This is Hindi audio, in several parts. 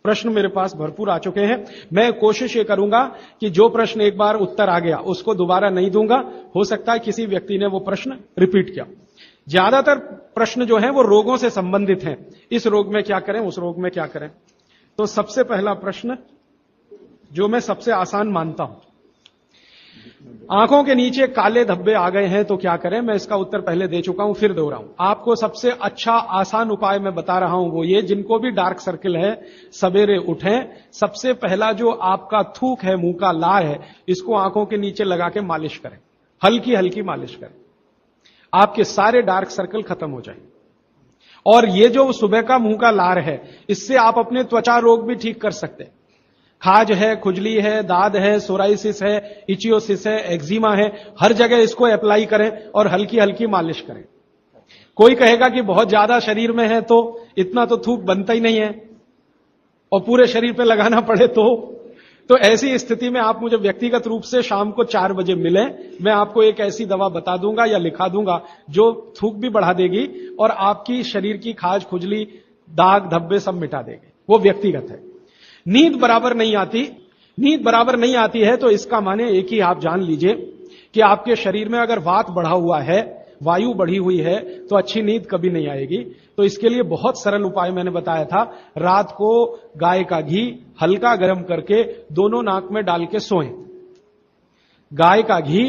प्रश्न मेरे पास भरपूर आ चुके हैं। मैं कोशिश ये करूंगा कि जो प्रश्न एक बार उत्तर आ गया उसको दोबारा नहीं दूंगा। हो सकता है किसी व्यक्ति ने वो प्रश्न रिपीट किया। ज्यादातर प्रश्न जो हैं वो रोगों से संबंधित हैं। इस रोग में क्या करें, उस रोग में क्या करें। तो सबसे पहला प्रश्न जो मैं सबसे आसान मानता हूं, आंखों के नीचे काले धब्बे आ गए हैं तो क्या करें। मैं इसका उत्तर पहले दे चुका हूं, फिर दोहराऊं। आपको सबसे अच्छा आसान उपाय मैं बता रहा हूं वो ये, जिनको भी डार्क सर्किल है सवेरे उठें, सबसे पहला जो आपका थूक है, मुंह का लार है, इसको आंखों के नीचे लगा के मालिश करें, हल्की हल्की मालिश करें। आपके सारे डार्क सर्कल खत्म हो जाएंगे। और ये जो सुबह का मुंह का लार है, इससे आप अपने त्वचा रोग भी ठीक कर सकते हैं। खाज है, खुजली है, दाद है, सोराइसिस है, इचियोसिस है, एक्जिमा है, हर जगह इसको अप्लाई करें और हल्की हल्की मालिश करें। कोई कहेगा कि बहुत ज्यादा शरीर में है तो इतना तो थूक बनता ही नहीं है और पूरे शरीर पे लगाना पड़े तो ऐसी स्थिति में आप मुझे व्यक्तिगत रूप से शाम को 4 बजे मिलें। मैं आपको एक ऐसी दवा बता दूंगा या लिखा दूंगा जो थूक भी बढ़ा देगी और आपकी शरीर की खाज, खुजली, दाग, धब्बे सब मिटा देगी। वो व्यक्तिगत है। नींद बराबर नहीं आती है तो इसका माने एक ही आप जान लीजिए कि आपके शरीर में अगर वात बढ़ा हुआ है, वायु बढ़ी हुई है, तो अच्छी नींद कभी नहीं आएगी। तो इसके लिए बहुत सरल उपाय मैंने बताया था। रात को गाय का घी हल्का गर्म करके दोनों नाक में डाल के सोएं। गाय का घी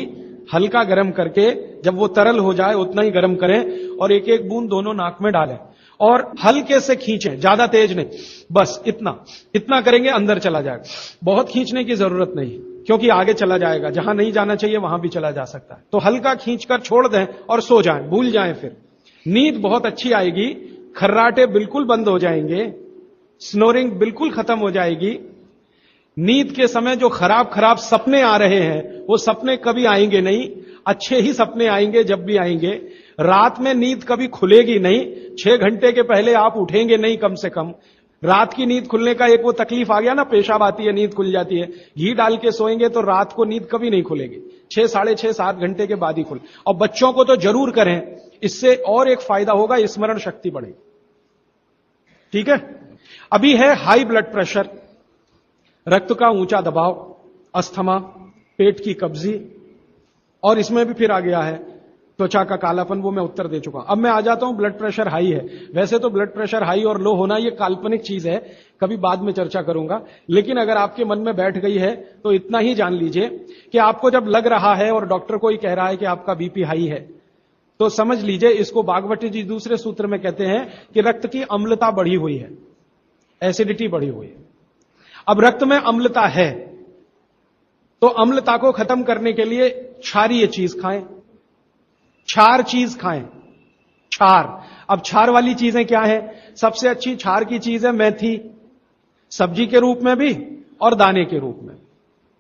हल्का गर्म करके, जब वो तरल हो जाए उतना ही गर्म करें और एक एक बूंद दोनों नाक में डालें और हल्के से खींचें, ज्यादा तेज नहीं, बस इतना करेंगे अंदर चला जाएगा। बहुत खींचने की जरूरत नहीं, क्योंकि आगे चला जाएगा, जहां नहीं जाना चाहिए वहां भी चला जा सकता है। तो हल्का खींचकर छोड़ दें और सो जाएं, भूल जाएं। फिर नींद बहुत अच्छी आएगी, खर्राटे बिल्कुल बंद हो जाएंगे, स्नोरिंग बिल्कुल खत्म हो जाएगी। नींद के समय जो खराब सपने आ रहे हैं वो सपने कभी आएंगे नहीं, अच्छे ही सपने आएंगे जब भी आएंगे। रात में नींद कभी खुलेगी नहीं, 6 घंटे के पहले आप उठेंगे नहीं कम से कम। रात की नींद खुलने का एक वो तकलीफ आ गया ना, पेशाब आती है, नींद खुल जाती है। घी डाल के सोएंगे तो रात को नींद कभी नहीं खुलेगी, 6, साढ़े 6, 7 घंटे के बाद ही खुले। और बच्चों को तो जरूर करें, इससे और एक फायदा होगा, स्मरण शक्ति बढ़ेगी। ठीक है। अभी है हाई ब्लड प्रेशर, रक्त का ऊंचा दबाव, अस्थमा, पेट की कब्जी, और इसमें भी फिर आ गया है त्वचा का कालापन। वो मैं उत्तर दे चुका हूं। अब मैं आ जाता हूं ब्लड प्रेशर हाई है। वैसे तो ब्लड प्रेशर हाई और लो होना ये काल्पनिक चीज है, कभी बाद में चर्चा करूंगा, लेकिन अगर आपके मन में बैठ गई है तो इतना ही जान लीजिए कि आपको जब लग रहा है और डॉक्टर को ही कह रहा है कि आपका बीपी हाई है, तो समझ लीजिए, इसको बागवती जी दूसरे सूत्र में कहते हैं कि रक्त की अम्लता बढ़ी हुई है, एसिडिटी बढ़ी हुई है। अब रक्त में अम्लता है तो अम्लता को खत्म करने के लिए क्षारीय चीज खाएं, क्षार चीज खाएं, क्षार। अब क्षार वाली चीजें क्या है? सबसे अच्छी क्षार की चीज है मेथी, सब्जी के रूप में भी और दाने के रूप में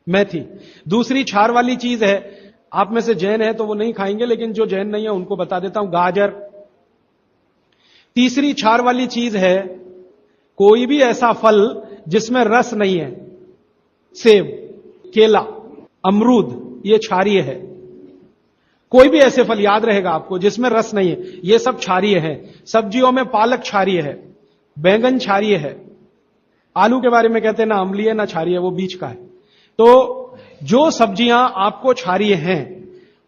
मेथी। दूसरी क्षार वाली चीज है, आप में से जैन है तो वो नहीं खाएंगे, लेकिन जो जैन नहीं है उनको बता देता हूं, गाजर। तीसरी क्षार वाली चीज है कोई भी ऐसा फल जिसमें रस नहीं है, सेब, केला, अमरूद, ये क्षारीय है। कोई भी ऐसे फल याद रहेगा आपको जिसमें रस नहीं है, ये सब क्षारीय है। सब्जियों में पालक क्षारीय है, बैंगन क्षारीय है, आलू के बारे में कहते हैं ना अम्लीय ना क्षारीय, वो बीच का है। तो जो सब्जियां आपको क्षारीय हैं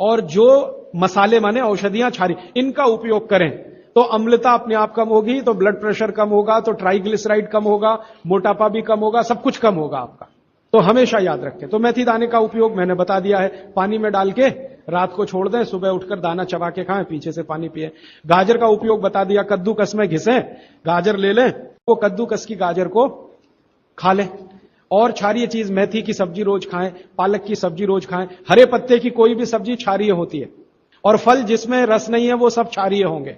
और जो मसाले माने औषधियां क्षारीय, इनका उपयोग करें तो अम्लता अपने आप कम होगी, तो ब्लड प्रेशर कम होगा, तो ट्राइग्लिसराइड कम होगा, मोटापा भी कम होगा, सब कुछ कम होगा आपका। तो हमेशा याद रखें। तो मेथी दाने का उपयोग मैंने बता दिया है, पानी में डाल के रात को छोड़ दें, सुबह उठकर दाना चबा के खाएं, पीछे से पानी पिए। गाजर का उपयोग बता दिया, कद्दूकस में घिसें, गाजर ले लें, वो कद्दूकस की गाजर को खा लें। और क्षारीय चीज मेथी की सब्जी रोज खाएं, पालक की सब्जी रोज खाएं। हरे पत्ते की कोई भी सब्जी क्षारीय होती है और फल जिसमें रस नहीं है वो सब क्षारीय होंगे,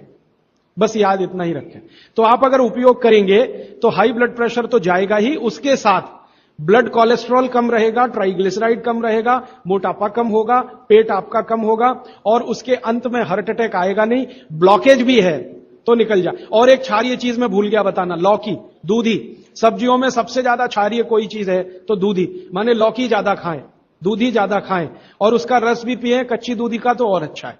बस याद इतना ही रखें। तो आप अगर उपयोग करेंगे तो हाई ब्लड प्रेशर तो जाएगा ही, उसके साथ ब्लड कोलेस्ट्रॉल कम रहेगा, ट्राइग्लिसराइड कम रहेगा, मोटापा कम होगा, पेट आपका कम होगा और उसके अंत में हार्ट अटैक आएगा नहीं। ब्लॉकेज भी है तो निकल जाए। और एक क्षारीय चीज मैं भूल गया बताना, लौकी, दूधी। सब्जियों में सबसे ज्यादा क्षारीय कोई चीज है तो दूधी, माने लौकी ज्यादा खाएं, दूधी ज्यादा खाएं और उसका रस भी पिएं, कच्ची दूधी का तो और अच्छा है।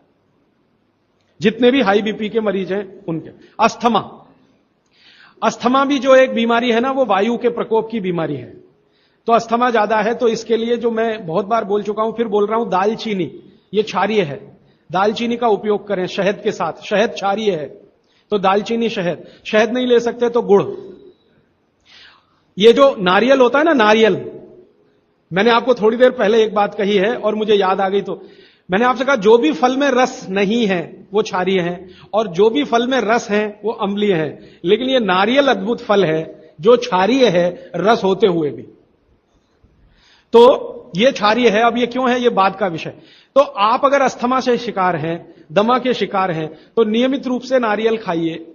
जितने भी हाई बीपी के मरीज हैं उनके। अस्थमा, अस्थमा भी जो एक बीमारी है ना, वो वायु के प्रकोप की बीमारी है। तो अस्थमा ज्यादा है, तो इसके लिए जो मैं बहुत बार बोल चुका हूं, फिर बोल रहा हूं, दालचीनी, ये क्षारीय है, दालचीनी का उपयोग करें शहद के साथ। शहद क्षारीय है, तो दालचीनी, शहद। शहद नहीं ले सकते तो गुड़। ये जो नारियल होता है ना, नारियल, मैंने आपको थोड़ी देर पहले एक बात कही है और मुझे याद आ गई, तो मैंने आपसे कहा जो भी फल में रस नहीं है वो क्षारीय है, और जो भी फल में रस है वो अम्लीय है। लेकिन ये नारियल अद्भुत फल है जो क्षारीय है, रस होते हुए भी। तो ये क्षारीय है। अब ये क्यों है, ये बाद का विषय। तो आप अगर अस्थमा से शिकार हैं, दमा के शिकार हैं, तो नियमित रूप से नारियल खाइए।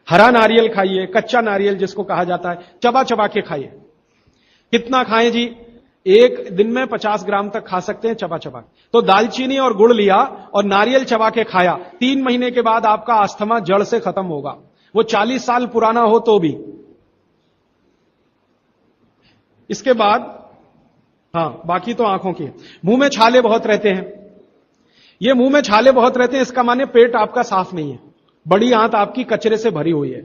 हरा नारियल खाइए, कच्चा नारियल जिसको कहा जाता है, चबा चबा के खाइए। कितना खाएं जी? एक दिन में 50 ग्राम तक खा सकते हैं, चबा चबा। तो दालचीनी और गुड़ लिया और नारियल चबा के खाया, 3 महीने के बाद आपका अस्थमा जड़ से खत्म होगा, वो 40 साल पुराना हो तो भी। इसके बाद बाकी तो आंखों की। मुंह में छाले बहुत रहते हैं। ये मुंह में छाले बहुत रहते हैं, इसका माने पेट आपका साफ नहीं है, बड़ी आंत आपकी कचरे से भरी हुई है।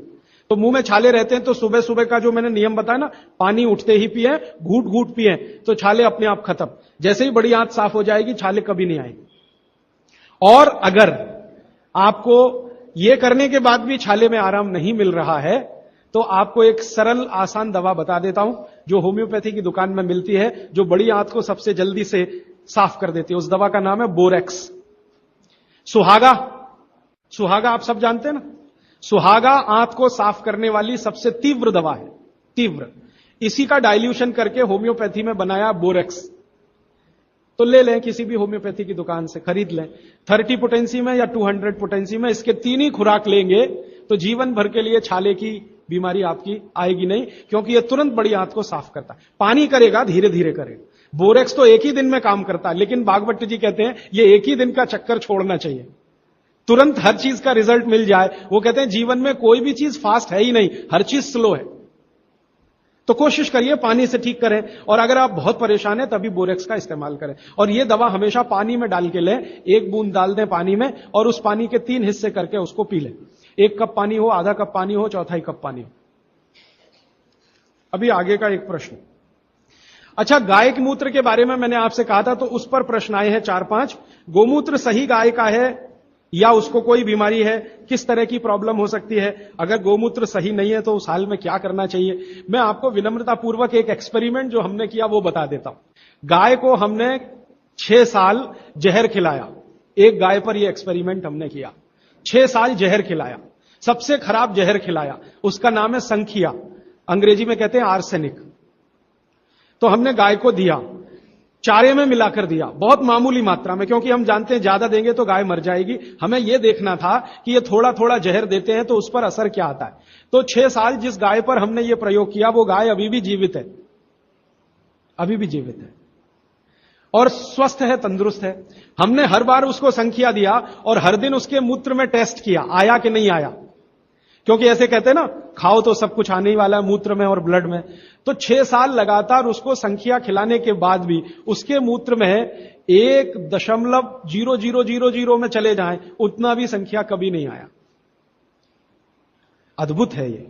तो मुंह में छाले रहते हैं, तो सुबह सुबह का जो मैंने नियम बताया ना, पानी उठते ही पिए, घूट घूट पिए, तो छाले अपने आप खत्म। जैसे ही बड़ी आंत साफ हो जाएगी, छाले कभी नहीं आएंगे। और अगर आपको ये करने के बाद भी छाले में आराम नहीं मिल रहा है, तो आपको एक सरल आसान दवा बता देता हूं, जो होम्योपैथी की दुकान में मिलती है, जो बड़ी आंत को सबसे जल्दी से साफ कर देती है। उस दवा का नाम है बोरेक्स। सुहागा, सुहागा आप सब जानते हैं ना, सुहागा आंत को साफ करने वाली सबसे तीव्र दवा है, तीव्र। इसी का डाइल्यूशन करके होम्योपैथी में बनाया बोरेक्स। तो ले लें, किसी भी होम्योपैथी की दुकान से खरीद लें, 30 पोटेंसी में या 200 पोटेंसी में। इसके 3 ही खुराक लेंगे तो जीवन भर के लिए छाले की बीमारी आपकी आएगी नहीं, क्योंकि यह तुरंत बड़ी आंत को साफ करता है। पानी करेगा, धीरे धीरे करेगा। बोरेक्स तो एक ही दिन में काम करता है, लेकिन बागवट जी कहते हैं ये एक ही दिन का चक्कर छोड़ना चाहिए, तुरंत हर चीज का रिजल्ट मिल जाए। वो कहते हैं जीवन में कोई भी चीज फास्ट है ही नहीं, हर चीज स्लो है। तो कोशिश करिए पानी से ठीक करें, और अगर आप बहुत परेशान हैं तभी बोरेक्स का इस्तेमाल करें। और ये दवा हमेशा पानी में डाल के लें, 1 बूंद डाल दें पानी में, और उस पानी के 3 हिस्से करके उसको पी लें। 1 कप पानी हो, आधा कप पानी हो, 1/4 कप पानी हो। अभी आगे का एक प्रश्न। अच्छा, गाय के मूत्र के बारे में मैंने आपसे कहा था, तो उस पर प्रश्न आए हैं 4-5। गोमूत्र सही गाय का है या उसको कोई बीमारी है? किस तरह की प्रॉब्लम हो सकती है? अगर गोमूत्र सही नहीं है तो उस हाल में क्या करना चाहिए? मैं आपको विनम्रतापूर्वक एक एक्सपेरिमेंट जो हमने किया वो बता देता हूं। गाय को हमने 6 साल जहर खिलाया। एक गाय पर यह एक्सपेरिमेंट हमने किया, 6 साल जहर खिलाया, सबसे खराब जहर खिलाया। उसका नाम है संखिया, अंग्रेजी में कहते हैं आर्सेनिक। तो हमने गाय को दिया, चारे में मिलाकर दिया, बहुत मामूली मात्रा में, क्योंकि हम जानते हैं ज्यादा देंगे तो गाय मर जाएगी। हमें यह देखना था कि ये थोड़ा थोड़ा जहर देते हैं तो उस पर असर क्या आता है। तो 6 साल जिस गाय पर हमने ये प्रयोग किया, वो गाय अभी भी जीवित है, अभी भी जीवित है और स्वस्थ है, तंदुरुस्त है। हमने हर बार उसको संखिया दिया और हर दिन उसके मूत्र में टेस्ट किया, आया कि नहीं आया, क्योंकि ऐसे कहते हैं ना, खाओ तो सब कुछ आने ही वाला है मूत्र में और ब्लड में। तो 6 साल लगातार उसको संखिया खिलाने के बाद भी उसके मूत्र में 1.0000 में चले जाएं, उतना भी संख्या कभी नहीं आया। अद्भुत है ये।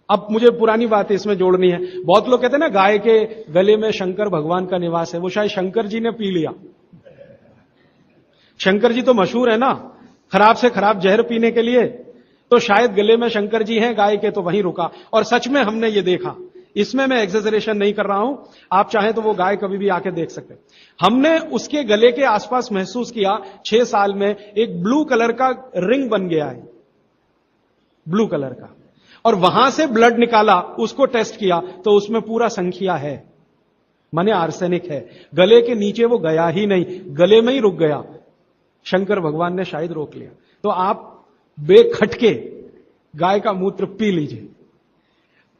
अब मुझे पुरानी बात इसमें जोड़नी है। बहुत लोग कहते हैं ना, गाय के गले में शंकर भगवान का निवास है। वो शायद शंकर जी ने पी लिया। शंकर जी तो मशहूर है ना, खराब से खराब जहर पीने के लिए। तो शायद गले में शंकर जी हैं गाय के, तो वहीं रुका। और सच में हमने ये देखा, इसमें मैं एक्सेजरेशन नहीं कर रहा हूं, आप चाहें तो वो गाय कभी भी आके देख सकते हैं। हमने उसके गले के आसपास महसूस किया 6 साल में एक ब्लू कलर का रिंग बन गया है, ब्लू कलर का। और वहां से ब्लड निकाला, उसको टेस्ट किया तो उसमें पूरा संख्या है, माने आर्सेनिक है। गले के नीचे वो गया ही नहीं, गले में ही रुक गया। शंकर भगवान ने शायद रोक लिया। तो आप बेखटके गाय का मूत्र पी लीजिए।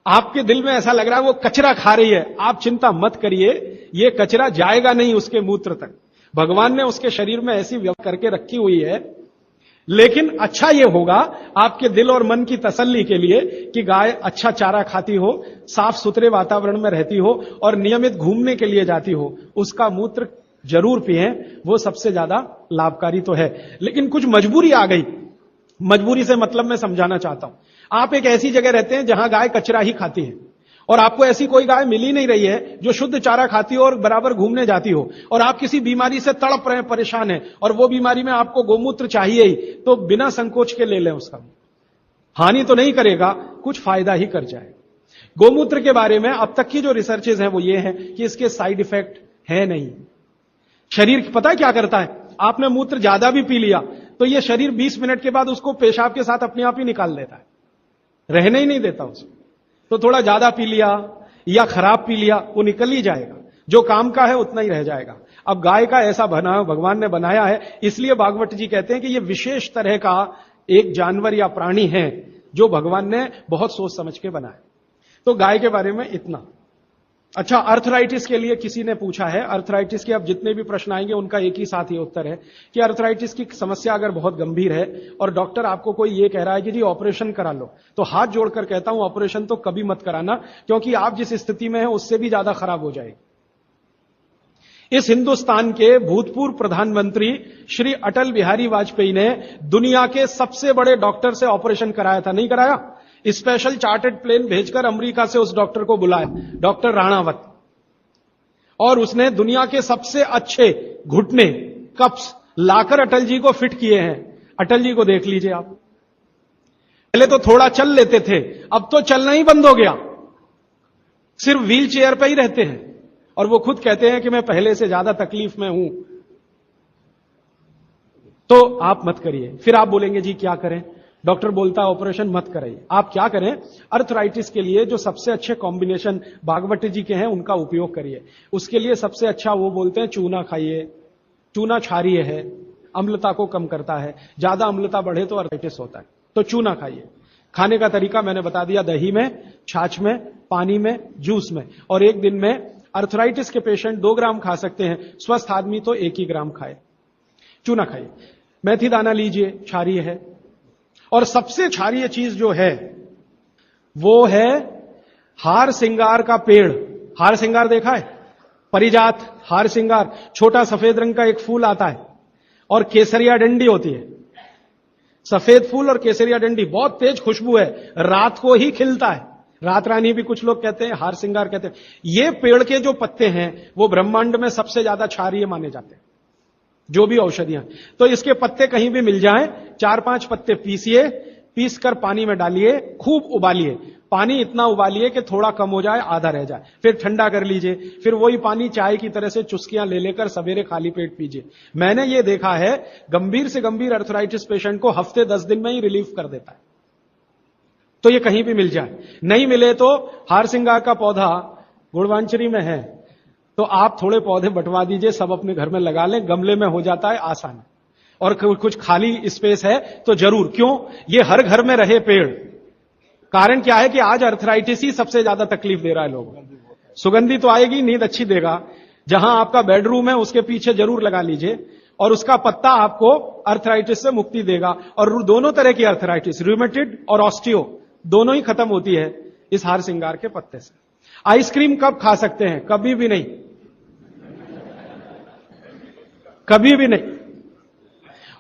आपके दिल में ऐसा लग रहा है वो कचरा खा रही है, आप चिंता मत करिए, ये कचरा जाएगा नहीं उसके मूत्र तक। भगवान ने उसके शरीर में ऐसी व्यवस्था करके रखी हुई है। लेकिन अच्छा ये होगा आपके दिल और मन की तसल्ली के लिए कि गाय अच्छा चारा खाती हो, साफ सुथरे वातावरण में रहती हो और नियमित घूमने के लिए जाती हो, उसका मूत्र जरूर पिएं, वो सबसे ज्यादा लाभकारी तो है। लेकिन कुछ मजबूरी आ गई, मजबूरी से मतलब मैं समझाना चाहता हूं। आप एक ऐसी जगह रहते हैं जहां गाय कचरा ही खाती है और आपको ऐसी कोई गाय मिल ही नहीं रही है जो शुद्ध चारा खाती हो और बराबर घूमने जाती हो, और आप किसी बीमारी से तड़प रहे हैं, परेशान है, और वो बीमारी में आपको गोमूत्र चाहिए ही, तो बिना संकोच के ले लें। उसका हानि तो नहीं करेगा, कुछ फायदा ही कर जाएगा। गोमूत्र के बारे में अब तक की जो रिसर्चेज हैं वो ये है कि इसके साइड इफेक्ट है नहीं। शरीर पता है क्या करता है, आपने मूत्र ज्यादा भी पी लिया तो ये शरीर 20 मिनट के बाद उसको पेशाब के साथ अपने आप ही निकाल देता है, रहने ही नहीं देता उसको। तो थोड़ा ज्यादा पी लिया या खराब पी लिया, वो निकल ही जाएगा, जो काम का है उतना ही रह जाएगा। अब गाय का ऐसा बना भगवान ने बनाया है, इसलिए भागवत जी कहते हैं कि ये विशेष तरह का एक जानवर या प्राणी है जो भगवान ने बहुत सोच समझ के बनाया। तो गाय के बारे में इतना। अच्छा, अर्थराइटिस के लिए किसी ने पूछा है, अर्थराइटिस के अब जितने भी प्रश्न आएंगे उनका एक ही साथ ही उत्तर है कि अर्थराइटिस की समस्या अगर बहुत गंभीर है और डॉक्टर आपको कोई ये कह रहा है कि जी ऑपरेशन करा लो, तो हाथ जोड़कर कहता हूं ऑपरेशन तो कभी मत कराना, क्योंकि आप जिस स्थिति में हैं उससे भी ज्यादा खराब हो जाएगी। इस हिंदुस्तान के भूतपूर्व प्रधानमंत्री श्री अटल बिहारी वाजपेयी ने दुनिया के सबसे बड़े डॉक्टर से ऑपरेशन कराया था, नहीं कराया? स्पेशल चार्टर्ड प्लेन भेजकर अमेरिका से उस डॉक्टर को बुलाया, डॉक्टर राणावत, और उसने दुनिया के सबसे अच्छे घुटने कप्स लाकर अटल जी को फिट किए हैं। अटल जी को देख लीजिए आप, पहले तो थोड़ा चल लेते थे, अब तो चलना ही बंद हो गया, सिर्फ व्हील चेयर पर ही रहते हैं, और वो खुद कहते हैं कि मैं पहले से ज्यादा तकलीफ में हूं। तो आप मत करिए। फिर आप बोलेंगे जी क्या करें, डॉक्टर बोलता है ऑपरेशन मत कराइए। आप क्या करें, अर्थराइटिस के लिए जो सबसे अच्छे कॉम्बिनेशन भागवत जी के हैं उनका उपयोग करिए। उसके लिए सबसे अच्छा वो बोलते हैं चूना खाइए, चूना क्षारीय है, अम्लता को कम करता है, ज्यादा अम्लता बढ़े तो अर्थराइटिस होता है, तो चूना खाइए। खाने का तरीका मैंने बता दिया, दही में, छाछ में, पानी में, जूस में, और एक दिन में अर्थराइटिस के पेशेंट 2 ग्राम खा सकते हैं, स्वस्थ आदमी तो 1 ही ग्राम खाए। चूना खाइए। मेथी दाना लीजिए, क्षारीय है। और सबसे क्षारीय चीज जो है वो है हार सिंगार का पेड़। हार सिंगार देखा है? परिजात हार सिंगार, छोटा सफेद रंग का एक फूल आता है और केसरिया डंडी होती है। सफेद फूल और केसरिया डंडी, बहुत तेज खुशबू है, रात को ही खिलता है, रात रानी भी कुछ लोग कहते हैं, हार सिंगार कहते हैं। ये पेड़ के जो पत्ते हैं वो ब्रह्मांड में सबसे ज्यादा क्षारीय माने जाते हैं, जो भी औषधियां। तो इसके पत्ते कहीं भी मिल जाएं, 4-5 पत्ते पीसिए, पीसकर पानी में डालिए, खूब उबालिए। पानी इतना उबालिए कि थोड़ा कम हो जाए, आधा रह जाए, फिर ठंडा कर लीजिए। फिर वही पानी चाय की तरह से चुस्कियां ले लेकर सवेरे खाली पेट पीजिए। मैंने ये देखा है, गंभीर से गंभीर अर्थराइटिस पेशेंट को हफ्ते 10 दिन में ही रिलीफ कर देता है। तो ये कहीं भी मिल जाए, नहीं मिले तो हार सिंगार का पौधा गुड़वांचरी में है, तो आप थोड़े पौधे बंटवा दीजिए, सब अपने घर में लगा लें, गमले में हो जाता है आसान। और कुछ खाली स्पेस है तो जरूर, क्यों, ये हर घर में रहे पेड़। कारण क्या है कि आज अर्थराइटिस ही सबसे ज्यादा तकलीफ दे रहा है लोगों को। सुगंधी तो आएगी, नींद अच्छी देगा। जहां आपका बेडरूम है उसके पीछे जरूर लगा लीजिए, और उसका पत्ता आपको अर्थराइटिस से मुक्ति देगा। और दोनों तरह की अर्थराइटिस, रूमेटिड और ऑस्टियो, दोनों ही खत्म होती है इस हार सिंगार के पत्ते से। आइसक्रीम कब खा सकते हैं? कभी भी नहीं, कभी भी नहीं।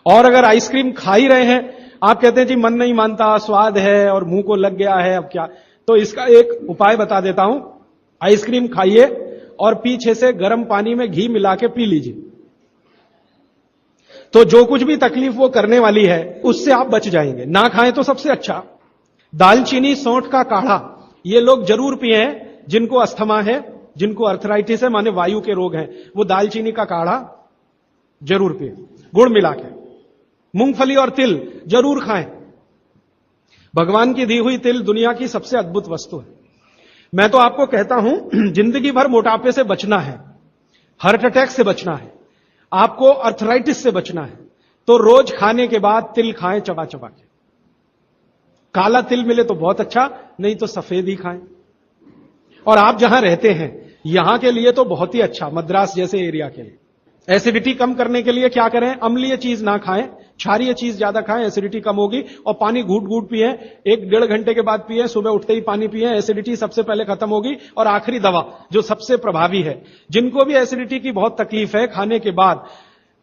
और अगर आइसक्रीम खा ही रहे हैं, आप कहते हैं जी मन नहीं मानता, स्वाद है और मुंह को लग गया है, अब क्या, तो इसका एक उपाय बता देता हूं। आइसक्रीम खाइए और पीछे से गर्म पानी में घी मिला के पी लीजिए, तो जो कुछ भी तकलीफ वो करने वाली है उससे आप बच जाएंगे। ना खाएं तो सबसे अच्छा। दालचीनी सौंठ का काढ़ा ये लोग जरूर पिए, जिनको अस्थमा है, जिनको अर्थराइटिस है, माने वायु के रोग हैं, वो दालचीनी का काढ़ा जरूर पिए, गुड़ मिला के। मूंगफली और तिल जरूर खाएं। भगवान की दी हुई तिल दुनिया की सबसे अद्भुत वस्तु है। मैं तो आपको कहता हूं, जिंदगी भर मोटापे से बचना है, हार्ट अटैक से बचना है, आपको अर्थराइटिस से बचना है, तो रोज खाने के बाद तिल खाएं, चबा चबा के। काला तिल मिले तो बहुत अच्छा, नहीं तो सफेद ही खाएं। और आप जहां रहते हैं यहां के लिए तो बहुत ही अच्छा, मद्रास जैसे एरिया के लिए। एसिडिटी कम करने के लिए क्या करें? अम्लीय चीज ना खाएं, क्षारीय चीज ज्यादा खाएं, एसिडिटी कम होगी। और पानी घूट घूट पिए, 1-1.5 घंटे के बाद पिए, सुबह उठते ही पानी पिए, एसिडिटी सबसे पहले खत्म होगी। और आखिरी दवा जो सबसे प्रभावी है, जिनको भी एसिडिटी की बहुत तकलीफ है, खाने के बाद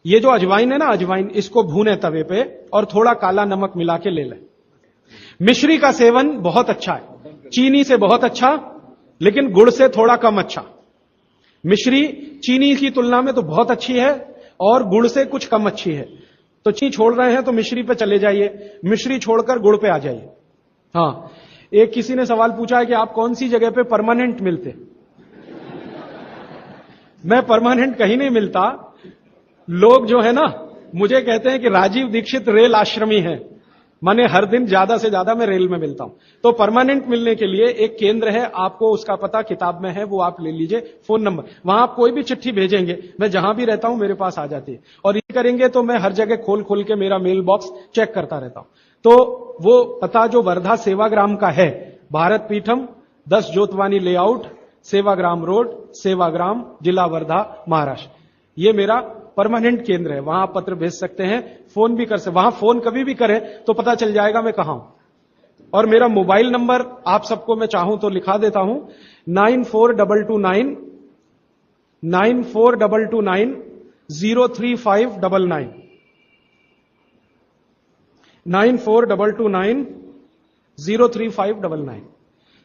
ये जो अजवाइन है ना, अजवाइन, इसको भूने तवे पे और थोड़ा काला नमक मिला के ले लें। मिश्री का सेवन बहुत अच्छा है, चीनी से बहुत अच्छा, लेकिन गुड़ से थोड़ा कम अच्छा। मिश्री चीनी की तुलना में तो बहुत अच्छी है और गुड़ से कुछ कम अच्छी है। तो चीनी छोड़ रहे हैं तो मिश्री पे चले जाइए, मिश्री छोड़कर गुड़ पे आ जाइए। हाँ, एक किसी ने सवाल पूछा है कि आप कौन सी जगह पे परमानेंट मिलते। मैं परमानेंट कहीं नहीं मिलता। लोग जो है ना मुझे कहते हैं कि राजीव दीक्षित रेल आश्रमी है, माने हर दिन ज्यादा से ज्यादा मैं रेल में मिलता हूं। तो परमानेंट मिलने के लिए एक केंद्र है, आपको उसका पता किताब में है, वो आप ले लीजिए, फोन नंबर। वहां आप कोई भी चिट्ठी भेजेंगे, मैं जहां भी रहता हूं मेरे पास आ जाती है। और ये करेंगे तो मैं हर जगह खोल खोल के मेरा मेल बॉक्स चेक करता रहता हूं। तो वो पता जो वर्धा सेवाग्राम का है, भारत पीठम 10 जोतवानी लेआउट, सेवाग्राम रोड, सेवाग्राम, जिला वर्धा, महाराष्ट्र, ये मेरा परमानेंट केंद्र है। वहां आप पत्र भेज सकते हैं, फोन भी कर सकते। वहां फोन कभी भी करें तो पता चल जाएगा मैं कहां हूं। और मेरा मोबाइल नंबर आप सबको मैं चाहूं तो लिखा देता हूं, 9422 03599 9422 03599,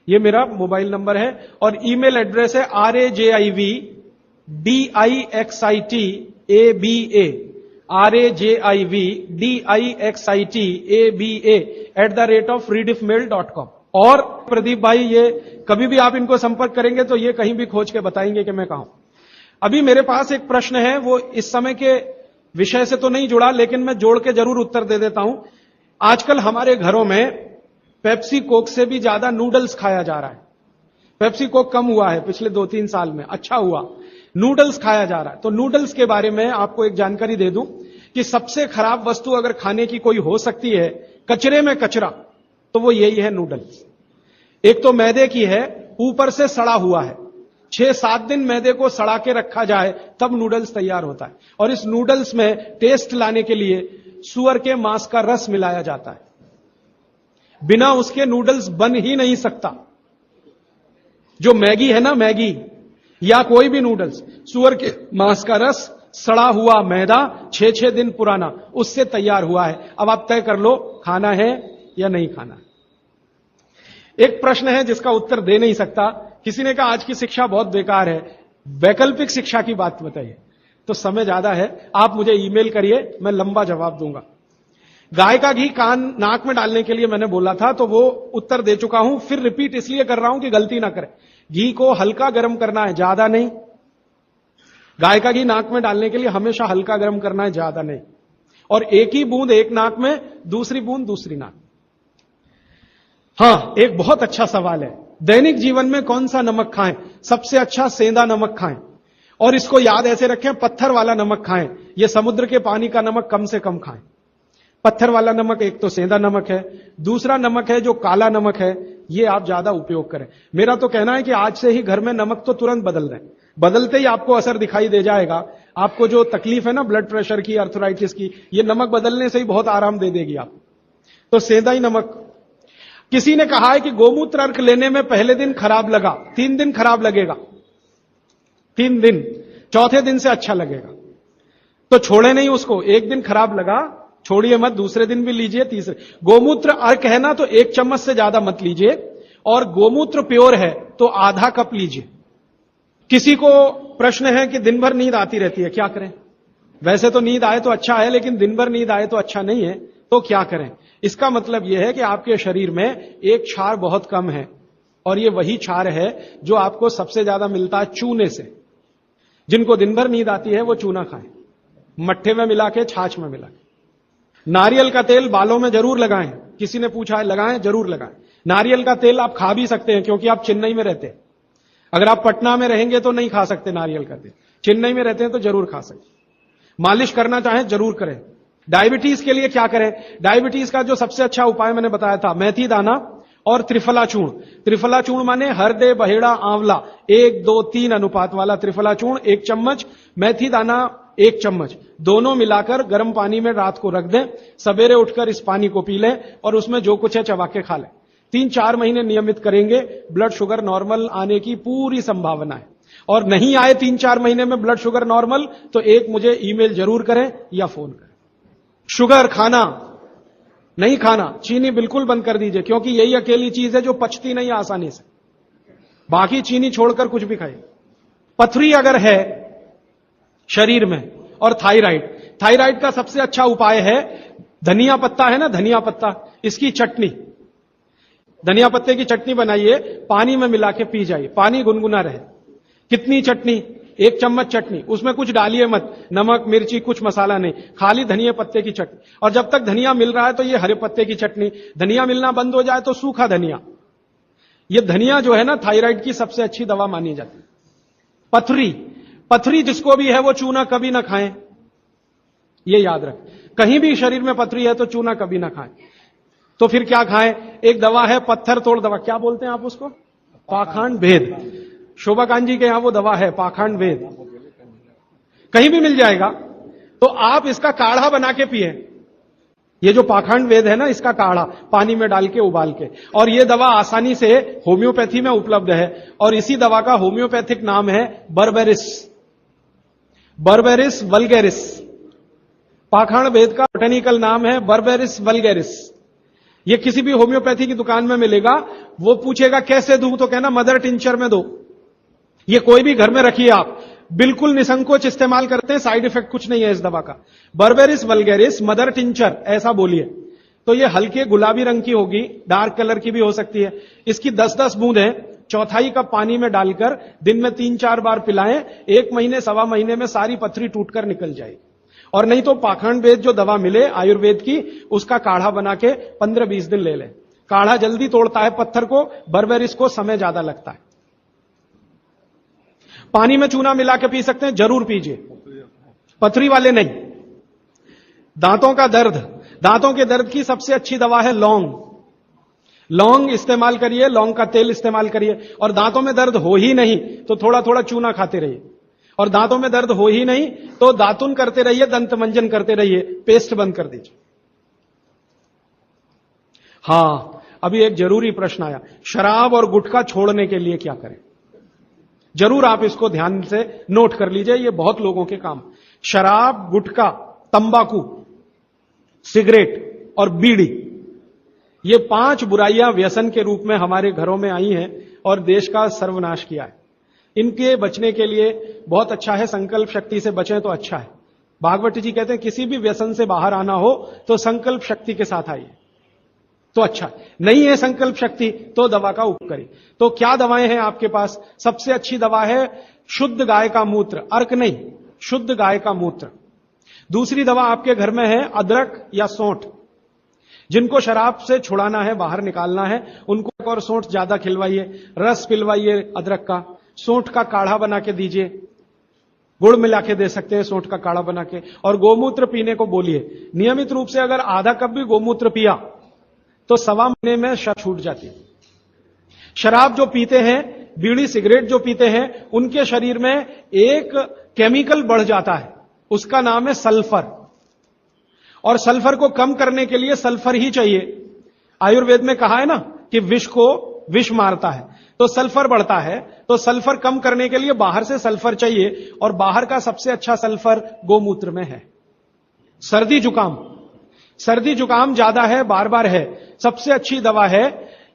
ये मेरा मोबाइल नंबर है। और ईमेल एड्रेस है rajivdixitaba@redixitab@rediffmail.com। और प्रदीप भाई, ये कभी भी आप इनको संपर्क करेंगे तो ये कहीं भी खोज के बताएंगे कि मैं कहां हूं। अभी मेरे पास एक प्रश्न है, वो इस समय के विषय से तो नहीं जुड़ा, लेकिन मैं जोड़ के जरूर उत्तर दे देता हूं। आजकल हमारे घरों में पेप्सी कोक से भी ज्यादा नूडल्स खाया जा रहा है। पेप्सी कोक कम हुआ है पिछले 2-3 साल में, अच्छा हुआ, नूडल्स खाया जा रहा है। तो नूडल्स के बारे में आपको एक जानकारी दे दूं कि सबसे खराब वस्तु अगर खाने की कोई हो सकती है, कचरे में कचरा, तो वो यही है नूडल्स। एक तो मैदे की है, ऊपर से सड़ा हुआ है। 6-7 दिन मैदे को सड़ा के रखा जाए तब नूडल्स तैयार होता है। और इस नूडल्स में टेस्ट लाने के लिए सुअर के मांस का रस मिलाया जाता है। बिना उसके नूडल्स बन ही नहीं सकता। जो मैगी है ना, मैगी या कोई भी नूडल्स, सुअर के मांस का रस, सड़ा हुआ मैदा, 6-6 दिन पुराना, उससे तैयार हुआ है। अब आप तय कर लो खाना है या नहीं खाना। एक प्रश्न है जिसका उत्तर दे नहीं सकता। किसी ने कहा आज की शिक्षा बहुत बेकार है, वैकल्पिक शिक्षा की बात बताइए। तो समय ज्यादा है, आप मुझे ईमेल करिए, मैं लंबा जवाब दूंगा। गाय का घी कान नाक में डालने के लिए मैंने बोला था, तो वो उत्तर दे चुका हूं, फिर रिपीट इसलिए कर रहा हूं कि गलती ना करें। घी को हल्का गर्म करना है, ज्यादा नहीं। गाय का घी नाक में डालने के लिए हमेशा हल्का गर्म करना है, ज्यादा नहीं। और एक ही बूंद एक नाक में, दूसरी बूंद दूसरी नाक। हां, एक बहुत अच्छा सवाल है, दैनिक जीवन में कौन सा नमक खाएं? सबसे अच्छा सेंधा नमक खाएं। और इसको याद ऐसे रखें, पत्थर वाला नमक खाएं। यह समुद्र के पानी का नमक कम से कम खाएं। पत्थर वाला नमक एक तो सेंधा नमक है, दूसरा नमक है जो काला नमक है, ये आप ज्यादा उपयोग करें। मेरा तो कहना है कि आज से ही घर में नमक तो तुरंत बदल दें, बदलते ही आपको असर दिखाई दे जाएगा। आपको जो तकलीफ है ना ब्लड प्रेशर की, अर्थराइटिस की, ये नमक बदलने से ही बहुत आराम दे देगी आप। तो सेंधा ही नमक। किसी ने कहा है कि गोमूत्र अर्क लेने में पहले दिन खराब लगा, 3 दिन खराब लगेगा, 3 दिन, चौथे दिन से अच्छा लगेगा। तो छोड़े नहीं उसको, एक दिन खराब लगा छोड़िए मत, दूसरे दिन भी लीजिए, तीसरे। गोमूत्र अर्क है ना तो 1 चम्मच से ज्यादा मत लीजिए, और गोमूत्र प्योर है तो आधा कप लीजिए। किसी को प्रश्न है कि दिन भर नींद आती रहती है, क्या करें? वैसे तो नींद आए तो अच्छा है, लेकिन दिन भर नींद आए तो अच्छा नहीं है, तो क्या करें? इसका मतलब यह है कि आपके शरीर में एक क्षार बहुत कम है, और यह वही क्षार है जो आपको सबसे ज्यादा मिलता है चूने से। जिनको दिन भर नींद आती है वो चूना खाएं, मट्ठे में मिला के, छाछ में मिला के। नारियल का तेल बालों में जरूर लगाएं। किसी ने पूछा है, लगाएं? जरूर लगाएं। नारियल का तेल आप खा भी सकते हैं, क्योंकि आप चेन्नई में रहते हैं। अगर आप पटना में रहेंगे तो नहीं खा सकते नारियल का तेल, चेन्नई में रहते हैं तो जरूर खा सकते। मालिश करना चाहें जरूर करें। डायबिटीज के लिए क्या करें? डायबिटीज का जो सबसे अच्छा उपाय मैंने बताया था, मेथी दाना और त्रिफला चूर्ण। त्रिफला चूर्ण माने हरदे, बहेड़ा, आंवला, 1, 2, 3 अनुपात वाला त्रिफला चूर्ण 1 चम्मच, मेथी दाना 1 चम्मच, दोनों मिलाकर गर्म पानी में रात को रख दें। सवेरे उठकर इस पानी को पी लें और उसमें जो कुछ है चबा के खा लें। 3-4 महीने नियमित करेंगे, ब्लड शुगर नॉर्मल आने की पूरी संभावना है। और नहीं आए 3-4 महीने में ब्लड शुगर नॉर्मल, तो एक मुझे ईमेल जरूर करें या फोन करें। शुगर खाना नहीं खाना, चीनी बिल्कुल बंद कर दीजिए, क्योंकि यही अकेली चीज है जो पचती नहीं आसानी से। बाकी चीनी छोड़कर कुछ भी खाइए। पथरी अगर है शरीर में, और थायराइड, थायराइड का सबसे अच्छा उपाय है धनिया पत्ता है ना, धनिया पत्ता, इसकी चटनी, धनिया पत्ते की चटनी बनाइए, पानी में मिला के पी जाइए, पानी गुनगुना रहे। कितनी चटनी? 1 चम्मच चटनी, उसमें कुछ डालिए मत, नमक मिर्ची कुछ मसाला नहीं, खाली धनिया पत्ते की चटनी। और जब तक धनिया मिल रहा है तो ये हरे पत्ते की चटनी, धनिया मिलना बंद हो जाए तो सूखा धनिया। ये धनिया जो है ना, थायराइड की सबसे अच्छी दवा मानी जाती है। पथरी, पथरी जिसको भी है वो चूना कभी ना खाएं, ये याद रखें। कहीं भी शरीर में पथरी है तो चूना कभी ना खाएं। तो फिर क्या खाएं? एक दवा है पत्थर तोड़ दवा, क्या बोलते हैं आप उसको? पाखंड भेद। शोभा कांत जी के यहां वो दवा है पाखंड भेद, कहीं भी मिल जाएगा। तो आप इसका काढ़ा बना के पिए। ये जो पाखंड वेद है ना, इसका काढ़ा पानी में डाल के उबाल के, और ये दवा आसानी से होम्योपैथी में उपलब्ध है। और इसी दवा का होम्योपैथिक नाम है बर्बेरिस, बर्बेरिस वल्गेरिस। पाखंड वेद का बोटेनिकल नाम है बर्बेरिस वल्गेरिस। ये किसी भी होम्योपैथी की दुकान में मिलेगा। वो पूछेगा कैसे दूं, तो कहना मदर टिंचर में दो। ये कोई भी घर में रखिए आप, बिल्कुल निसंकोच इस्तेमाल करते हैं, साइड इफेक्ट कुछ नहीं है इस दवा का। बर्बेरिस वल्गेरिस मदर टिंचर ऐसा बोलिए तो ये हल्के गुलाबी रंग की होगी, डार्क कलर की भी हो सकती है। इसकी 10-10 बूंदें 1/4 कप पानी में डालकर दिन में 3-4 बार पिलाएं। 1 महीने 1.25 महीने में सारी पथरी टूटकर निकल जाएगी। और नहीं तो पाखंड वेद जो दवा मिले आयुर्वेद की, उसका काढ़ा बना के 15-20 दिन ले लें। काढ़ा जल्दी तोड़ता है पत्थर को, बर्बेरिस को समय ज्यादा लगता है। पानी में चूना मिला के पी सकते हैं, जरूर पीजिए, पथरी वाले नहीं। दांतों का दर्द, दांतों के दर्द की सबसे अच्छी दवा है लौंग। लौंग इस्तेमाल करिए, लौंग का तेल इस्तेमाल करिए। और दांतों में दर्द हो ही नहीं तो थोड़ा थोड़ा चूना खाते रहिए। और दांतों में दर्द हो ही नहीं तो दातुन करते रहिए, दंत मंजन करते रहिए, पेस्ट बंद कर दीजिए। हां, अभी एक जरूरी प्रश्न आया, शराब और गुटखा छोड़ने के लिए क्या करें? जरूर आप इसको ध्यान से नोट कर लीजिए, ये बहुत लोगों के काम। शराब, गुटखा, तंबाकू, सिगरेट और बीड़ी, ये 5 बुराइयां व्यसन के रूप में हमारे घरों में आई हैं और देश का सर्वनाश किया है। इनके बचने के लिए बहुत अच्छा है, संकल्प शक्ति से बचें तो अच्छा है। भागवत जी कहते हैं किसी भी व्यसन से बाहर आना हो तो संकल्प शक्ति के साथ आइए तो अच्छा। नहीं है संकल्प शक्ति तो दवा का उपयोग करिए। तो क्या दवाएं हैं आपके पास? सबसे अच्छी दवा है शुद्ध गाय का मूत्र, अर्क नहीं, शुद्ध गाय का मूत्र। दूसरी दवा आपके घर में है अदरक या सौंठ। जिनको शराब से छुड़ाना है, बाहर निकालना है, उनको एक और सौंठ ज्यादा खिलवाइए, रस पिलवाइए अदरक का, सौंठ का काढ़ा बना के दीजिए, गुड़ मिला के दे सकते हैं सौंठ का काढ़ा बना के। और गोमूत्र पीने को बोलिए। नियमित रूप से अगर आधा कप भी गोमूत्र पिया तो 1.25 महीने में शक छूट जाती है। शराब जो पीते हैं, बीड़ी सिगरेट जो पीते हैं, उनके शरीर में एक केमिकल बढ़ जाता है, उसका नाम है सल्फर। और सल्फर को कम करने के लिए सल्फर ही चाहिए। आयुर्वेद में कहा है ना कि विष को विष मारता है, तो सल्फर बढ़ता है। तो सल्फर कम करने के लिए बाहर से सल्फर चाहिए, और बाहर का सबसे अच्छा सल्फर गोमूत्र में है। सर्दी जुकाम, सर्दी जुकाम ज्यादा है, बार बार है, सबसे अच्छी दवा है।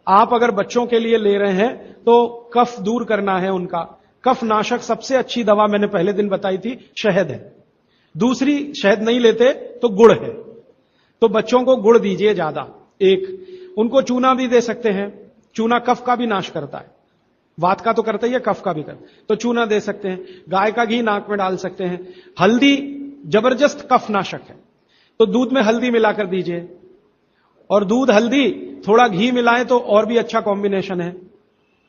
आप अगर बच्चों के लिए ले रहे हैं तो कफ दूर करना है उनका, कफ नाशक सबसे अच्छी दवा मैंने पहले दिन बताई थी, शहद है। दूसरी शहद नहीं लेते तो गुड़ है, तो बच्चों को गुड़ दीजिए ज्यादा। एक उनको चूना भी दे सकते हैं, चूना कफ का भी नाश करता है, वात का तो करता ही है, कफ का भी करता है, तो चूना दे सकते हैं। गाय का घी नाक में डाल सकते हैं। हल्दी जबरदस्त कफ नाशक है, तो दूध में हल्दी मिलाकर दीजिए, और दूध हल्दी थोड़ा घी मिलाएं तो और भी अच्छा कॉम्बिनेशन है।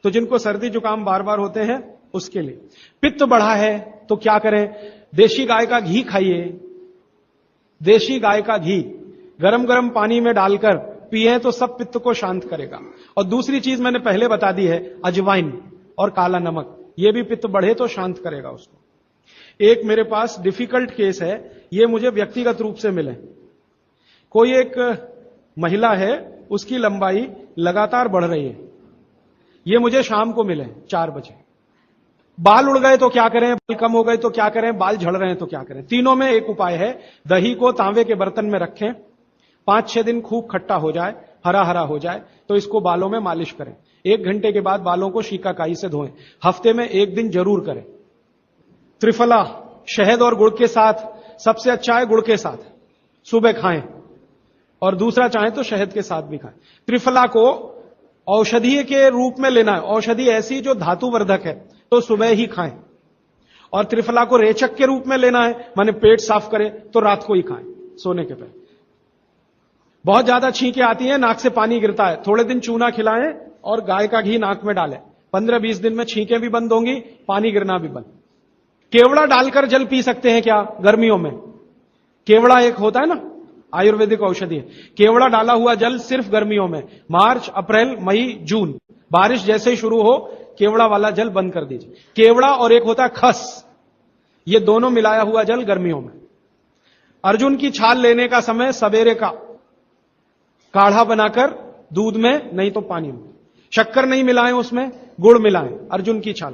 तो जिनको सर्दी जुकाम बार बार होते हैं उसके लिए। पित्त बढ़ा है तो क्या करें? देशी गाय का घी खाइए, देशी गाय का घी गरम गरम पानी में डालकर पिए तो सब पित्त को शांत करेगा। और दूसरी चीज मैंने पहले बता दी है, अजवाइन और काला नमक, ये भी पित्त बढ़े तो शांत करेगा उसको। एक मेरे पास डिफिकल्ट केस है, ये मुझे व्यक्तिगत रूप से मिले। कोई एक महिला है, उसकी लंबाई लगातार बढ़ रही है, ये मुझे शाम को मिले 4 बजे। बाल उड़ गए तो क्या करें, बाल कम हो गए तो क्या करें, बाल झड़ रहे हैं तो क्या करें? तीनों में एक उपाय है, दही को तांबे के बर्तन में रखें, 5-6 दिन खूब खट्टा हो जाए, हरा हरा हो जाए, तो इसको बालों में मालिश करें। 1 घंटे के बाद बालों को शिकाकाई से धोएं। हफ्ते में 1 दिन जरूर करें। त्रिफला शहद और गुड़ के साथ सबसे अच्छा है, गुड़ के साथ सुबह खाएं, और दूसरा चाहें तो शहद के साथ भी खाएं। त्रिफला को औषधीय के रूप में लेना है, औषधि ऐसी जो धातुवर्धक है, तो सुबह ही खाएं। और त्रिफला को रेचक के रूप में लेना है, माने पेट साफ करे, तो रात को ही खाएं सोने के पहले। बहुत ज्यादा छींकें आती हैं, नाक से पानी गिरता है, थोड़े दिन चूना खिलाएं और गाय का घी नाक में डालें। 15-20 दिन में छींकें भी बंद होंगी, पानी गिरना भी बंद। केवड़ा डालकर जल पी सकते हैं क्या गर्मियों में? केवड़ा एक होता है ना, आयुर्वेदिक औषधि है। केवड़ा डाला हुआ जल सिर्फ गर्मियों में, मार्च, अप्रैल, मई, जून, बारिश जैसे ही शुरू हो केवड़ा वाला जल बंद कर दीजिए। केवड़ा और एक होता है खस, ये दोनों मिलाया हुआ जल गर्मियों में। अर्जुन की छाल लेने का समय सवेरे का, काढ़ा बनाकर दूध में नहीं तो पानी में, शक्कर नहीं मिलाएं उसमें, गुड़ मिलाएं, अर्जुन की छाल।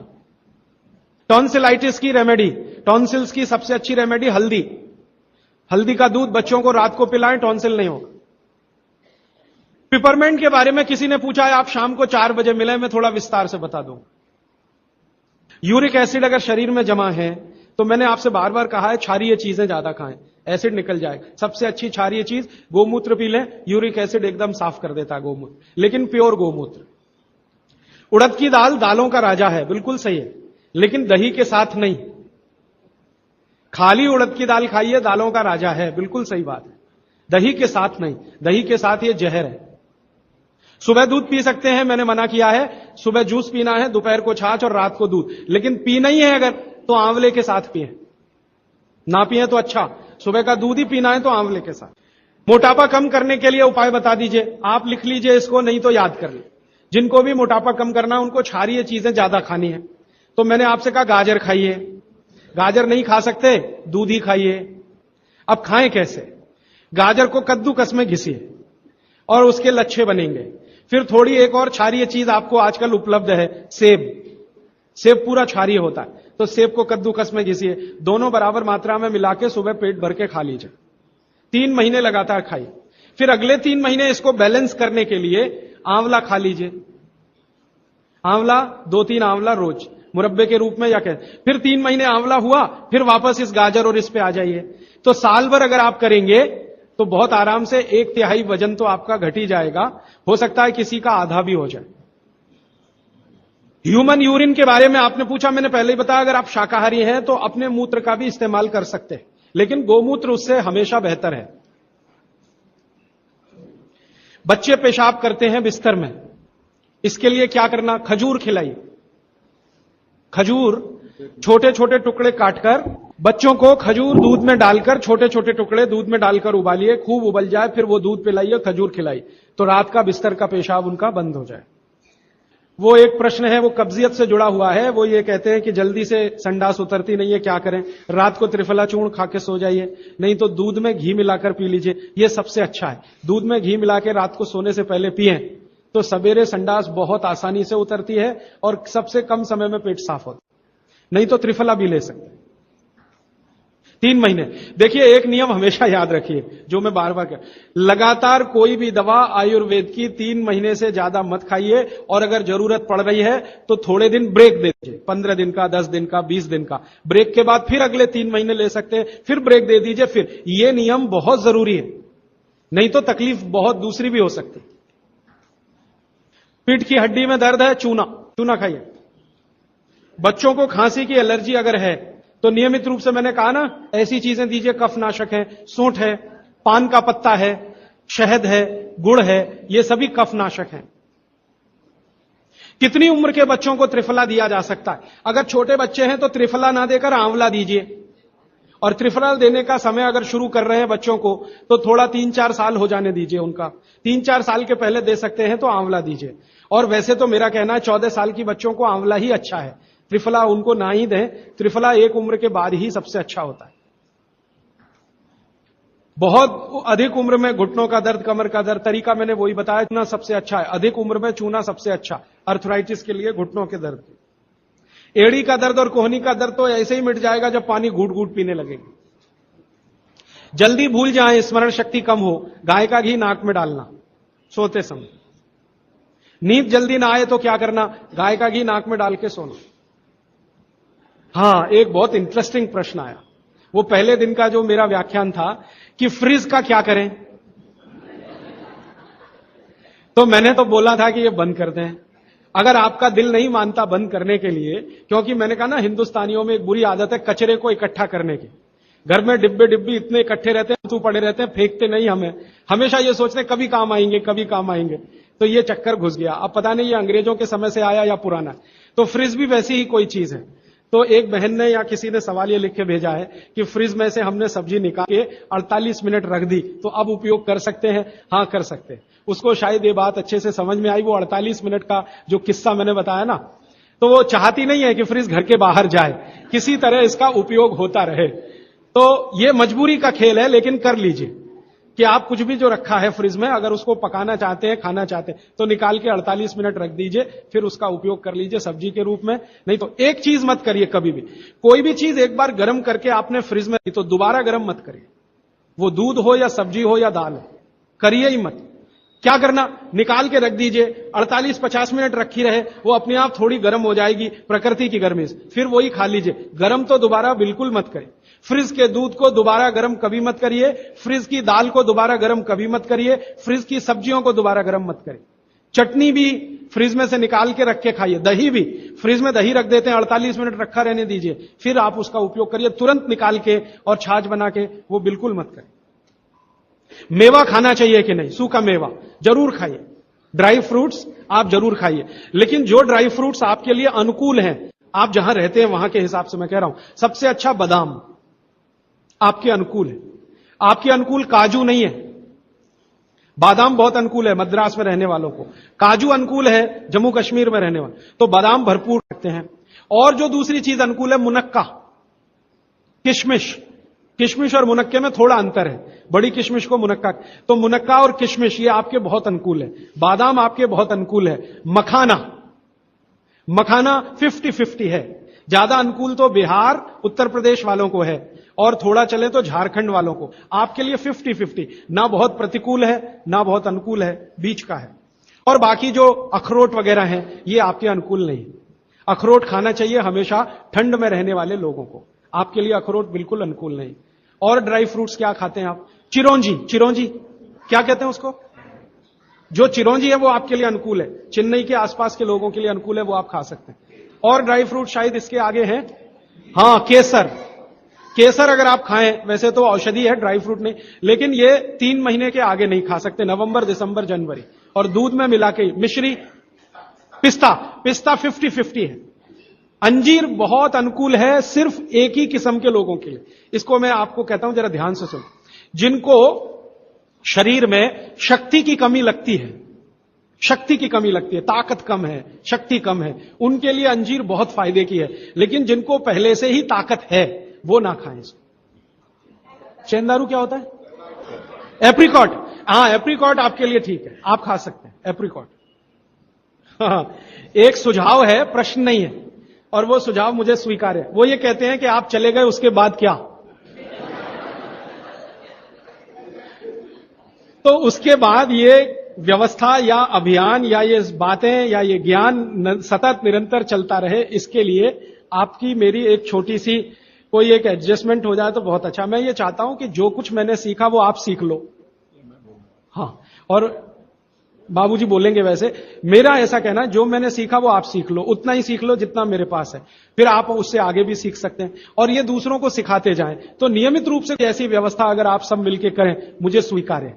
टॉन्सिलाइटिस की रेमेडी, टॉन्सिल्स की सबसे अच्छी रेमेडी हल्दी, हल्दी का दूध बच्चों को रात को पिलाएं, टॉन्सिल नहीं होगा। पिपरमेंट के बारे में किसी ने पूछा है, आप शाम को 4 बजे मिले, मैं थोड़ा विस्तार से बता दूं। यूरिक एसिड अगर शरीर में जमा है तो मैंने आपसे बार बार कहा है क्षारीय चीजें ज्यादा खाएं, एसिड निकल जाए। सबसे अच्छी क्षारीय चीज गोमूत्र पी लें, यूरिक एसिड एकदम साफ कर देता है गोमूत्र, लेकिन प्योर गोमूत्र। उड़द की दाल दालों का राजा है, बिल्कुल सही है, लेकिन दही के साथ नहीं। खाली उड़द की दाल खाइए, दालों का राजा है, बिल्कुल सही बात है, दही के साथ नहीं, दही के साथ ये जहर है। सुबह दूध पी सकते हैं, मैंने मना किया है, सुबह जूस पीना है, दोपहर को छाछ और रात को दूध, लेकिन पीना ही है अगर तो आंवले के साथ पिए, ना पिए तो अच्छा, सुबह का दूध ही पीना है तो आंवले के साथ। मोटापा कम करने के लिए उपाय बता दीजिए, आप लिख लीजिए इसको, नहीं तो याद कर ले। जिनको भी मोटापा कम करना है उनको क्षारीय चीजें ज्यादा खानी है, तो मैंने आपसे कहा गाजर खाइए, गाजर नहीं खा सकते दूध ही खाइए। अब खाएं कैसे? गाजर को कद्दूकस में घिसिए और उसके लच्छे बनेंगे। फिर थोड़ी एक और क्षारीय चीज आपको आजकल उपलब्ध है, सेब, सेब पूरा क्षारीय होता है, तो सेब को कद्दूकस में घिसिए, दोनों बराबर मात्रा में मिला के सुबह पेट भर के खा लीजिए। 3 महीने लगातार खाइए। फिर अगले 3 महीने इसको बैलेंस करने के लिए आंवला खा लीजिए, आंवला 2-3 आंवला रोज मुरब्बे के रूप में, या कह फिर 3 महीने आंवला हुआ, फिर वापस इस गाजर और इस पे आ जाइए। तो साल भर अगर आप करेंगे तो बहुत आराम से 1/3 वजन तो आपका घट ही जाएगा, हो सकता है किसी का आधा भी हो जाए। ह्यूमन यूरिन के बारे में आपने पूछा, मैंने पहले ही बताया, अगर आप शाकाहारी हैं तो अपने मूत्र का भी इस्तेमाल कर सकते हैं, लेकिन गोमूत्र उससे हमेशा बेहतर है। बच्चे पेशाब करते हैं बिस्तर में, इसके लिए क्या करना? खजूर खिलाइए। खजूर छोटे छोटे टुकड़े काटकर बच्चों को खजूर दूध में डालकर, छोटे छोटे टुकड़े दूध में डालकर उबालिए, खूब उबल जाए, फिर वो दूध पिलाइए, खजूर खिलाइए, तो रात का बिस्तर का पेशाब उनका बंद हो जाए। वो एक प्रश्न है, वो कब्जियत से जुड़ा हुआ है, वो ये कहते हैं कि जल्दी से संडास उतरती नहीं है, क्या करें? रात को त्रिफला चूर्ण खा के सो जाइए, नहीं तो दूध में घी मिलाकर पी लीजिए, ये सबसे अच्छा है। दूध में घी मिला के रात को सोने से पहले पिए तो सवेरे संडास बहुत आसानी से उतरती है और सबसे कम समय में पेट साफ होता है। नहीं तो त्रिफला भी ले सकते हैं 3 महीने। देखिए एक नियम हमेशा याद रखिए, जो मैं बार बार कह, लगातार कोई भी दवा आयुर्वेद की 3 महीने से ज्यादा मत खाइए, और अगर जरूरत पड़ रही है तो थोड़े दिन ब्रेक दे दीजिए, 15 दिन का, 10 दिन का, 20 दिन का ब्रेक के बाद फिर अगले 3 महीने ले सकते हैं, फिर ब्रेक दे दीजिए। फिर ये नियम बहुत जरूरी है, नहीं तो तकलीफ बहुत दूसरी भी हो सकती। पीठ की हड्डी में दर्द है, चूना, चूना खाइए। बच्चों को खांसी की एलर्जी अगर है तो नियमित रूप से, मैंने कहा ना, ऐसी चीजें दीजिए, कफनाशक है, सूंठ है, पान का पत्ता है, शहद है, गुड़ है, ये सभी कफनाशक हैं। कितनी उम्र के बच्चों को त्रिफला दिया जा सकता है? अगर छोटे बच्चे हैं तो त्रिफला ना देकर आंवला दीजिए, और त्रिफला देने का समय अगर शुरू कर रहे हैं बच्चों को तो थोड़ा 3-4 साल हो जाने दीजिए उनका, 3-4 साल के पहले दे सकते हैं तो आंवला दीजिए। और वैसे तो मेरा कहना है 14 साल की बच्चों को आंवला ही अच्छा है, त्रिफला उनको ना ही दें, त्रिफला एक उम्र के बाद ही सबसे अच्छा होता है। बहुत अधिक उम्र में घुटनों का दर्द, कमर का दर्द, तरीका मैंने वही बताया, चूना सबसे अच्छा है। अधिक उम्र में चूना सबसे अच्छा, अर्थराइटिस के लिए, घुटनों के दर्द। एड़ी का दर्द और कोहनी का दर्द तो ऐसे ही मिट जाएगा जब पानी घूट घूट पीने लगेगी। जल्दी भूल जाए, स्मरण शक्ति कम हो, गाय का घी नाक में डालना सोते समय। नींद जल्दी ना आए तो क्या करना, गाय का घी नाक में डाल के सोना। हां, एक बहुत इंटरेस्टिंग प्रश्न आया, वो पहले दिन का जो मेरा व्याख्यान था कि फ्रिज का क्या करें, तो मैंने तो बोला था कि ये बंद कर दें। अगर आपका दिल नहीं मानता बंद करने के लिए, क्योंकि मैंने कहा ना हिंदुस्तानियों में एक बुरी आदत है कचरे को इकट्ठा करने की। घर में डिब्बे डिब्बी इतने इकट्ठे रहते हैं, तू पड़े रहते हैं, फेंकते नहीं हमें, हमेशा ये सोचते हैं कभी काम आएंगे कभी काम आएंगे। तो ये चक्कर घुस गया। अब पता नहीं ये अंग्रेजों के समय से आया या पुराना। तो फ्रिज भी वैसी ही कोई चीज है। तो एक बहन ने या किसी ने सवाल ये लिख के भेजा है कि फ्रिज में से हमने सब्जी निकाल के 48 मिनट रख दी, तो अब उपयोग कर सकते हैं? हां, कर सकते हैं। उसको शायद ये बात अच्छे से समझ में आई। वो 48 मिनट का जो किस्सा मैंने बताया ना, तो वो चाहती नहीं है कि फ्रिज घर के बाहर जाए, किसी तरह इसका उपयोग होता रहे। तो ये मजबूरी का खेल है, लेकिन कर लीजिए कि आप कुछ भी जो रखा है फ्रिज में, अगर उसको पकाना चाहते हैं, खाना चाहते हैं, तो निकाल के 48 मिनट रख दीजिए, फिर उसका उपयोग कर लीजिए सब्जी के रूप में। नहीं तो एक चीज मत करिए कभी भी, कोई भी चीज एक बार गर्म करके आपने फ्रिज में, तो दोबारा गर्म मत करिए। वो दूध हो या सब्जी हो या दाल हो, करिए ही मत। क्या करना, निकाल के रख दीजिए, 48-50 मिनट रखी रहे, वो अपने आप थोड़ी गर्म हो जाएगी प्रकृति की गर्मी से, फिर वही खा लीजिए। गर्म तो दोबारा बिल्कुल मत करिए। फ्रिज के दूध को दोबारा गर्म कभी मत करिए, फ्रिज की दाल को दोबारा गर्म कभी मत करिए, फ्रिज की सब्जियों को दोबारा गर्म मत करिए। चटनी भी फ्रिज में से निकाल के रख के खाइए। दही भी फ्रिज में दही रख देते हैं, 48 मिनट रखा रहने दीजिए, फिर आप उसका उपयोग करिए, तुरंत निकाल के और छाछ बना के, वो बिल्कुल मत करिए। मेवा खाना चाहिए कि नहीं, सूखा मेवा जरूर खाइए, ड्राई फ्रूट्स आप जरूर खाइए, लेकिन जो ड्राई फ्रूट्स आपके लिए अनुकूल हैं, आप जहां रहते हैं वहां के हिसाब से मैं कह रहा हूं, सबसे अच्छा बादाम आपके अनुकूल है। आपके अनुकूल काजू नहीं है, बादाम बहुत अनुकूल है मद्रास में रहने वालों को, काजू अनुकूल है जम्मू कश्मीर में रहने वाले, तो बादाम भरपूर रखते हैं। और जो दूसरी चीज अनुकूल है, मुनक्का, किशमिश। किशमिश और मुनक्के में थोड़ा अंतर है, बड़ी किशमिश को मुनक्का, तो मुनक्का और किशमिश ये आपके बहुत अनुकूल है। बादाम आपके बहुत अनुकूल है। मखाना, मखाना 50-50 है, ज्यादा अनुकूल तो बिहार उत्तर प्रदेश वालों को है, और थोड़ा चले तो झारखंड वालों को। आपके लिए 50-50, ना बहुत प्रतिकूल है ना बहुत अनुकूल है, बीच का है। और बाकी जो अखरोट वगैरह हैं, ये आपके अनुकूल नहीं। अखरोट खाना चाहिए हमेशा ठंड में रहने वाले लोगों को, आपके लिए अखरोट बिल्कुल अनुकूल नहीं। और ड्राई फ्रूट्स क्या खाते हैं आप? चिरौंजी, चिरौंजी क्या कहते हैं उसको, जो चिरौंजी है वो आपके लिए अनुकूल है, चेन्नई के आसपास के लोगों के लिए अनुकूल है, वो आप खा सकते हैं। और ड्राई फ्रूट शायद इसके आगे हैं, हां केसर। केसर अगर आप खाएं, वैसे तो औषधि है, ड्राई फ्रूट नहीं, लेकिन ये 3 महीने के आगे नहीं खा सकते, नवंबर दिसंबर जनवरी, और दूध में मिला के। मिश्री, पिस्ता, पिस्ता 50-50 है। अंजीर बहुत अनुकूल है सिर्फ एक ही किस्म के लोगों के लिए, इसको मैं आपको कहता हूं जरा ध्यान से सुनो। जिनको शरीर में शक्ति की कमी लगती है, शक्ति की कमी लगती है, ताकत कम है, शक्ति कम है, उनके लिए अंजीर बहुत फायदे की है। लेकिन जिनको पहले से ही ताकत है वो ना खाएं इसको। चेंदारू क्या होता है? एप्रिकॉट, हां एप्रिकॉट आपके लिए ठीक है, आप खा सकते हैं एप्रिकॉट। एक सुझाव है, प्रश्न नहीं है, और वो सुझाव मुझे स्वीकार है। वो ये कहते हैं कि आप चले गए उसके बाद क्या, तो उसके बाद ये व्यवस्था या अभियान या ये बातें या ये ज्ञान सतत निरंतर चलता रहे, इसके लिए आपकी मेरी एक छोटी सी कोई एक एडजस्टमेंट हो जाए तो बहुत अच्छा। मैं ये चाहता हूं कि जो कुछ मैंने सीखा वो आप सीख लो। हां, और बाबूजी बोलेंगे वैसे, मेरा ऐसा कहना है जो मैंने सीखा वो आप सीख लो, उतना ही सीख लो जितना मेरे पास है, फिर आप उससे आगे भी सीख सकते हैं, और ये दूसरों को सिखाते जाएं। तो नियमित रूप से ऐसी व्यवस्था अगर आप सब मिलकर करें, मुझे स्वीकार है।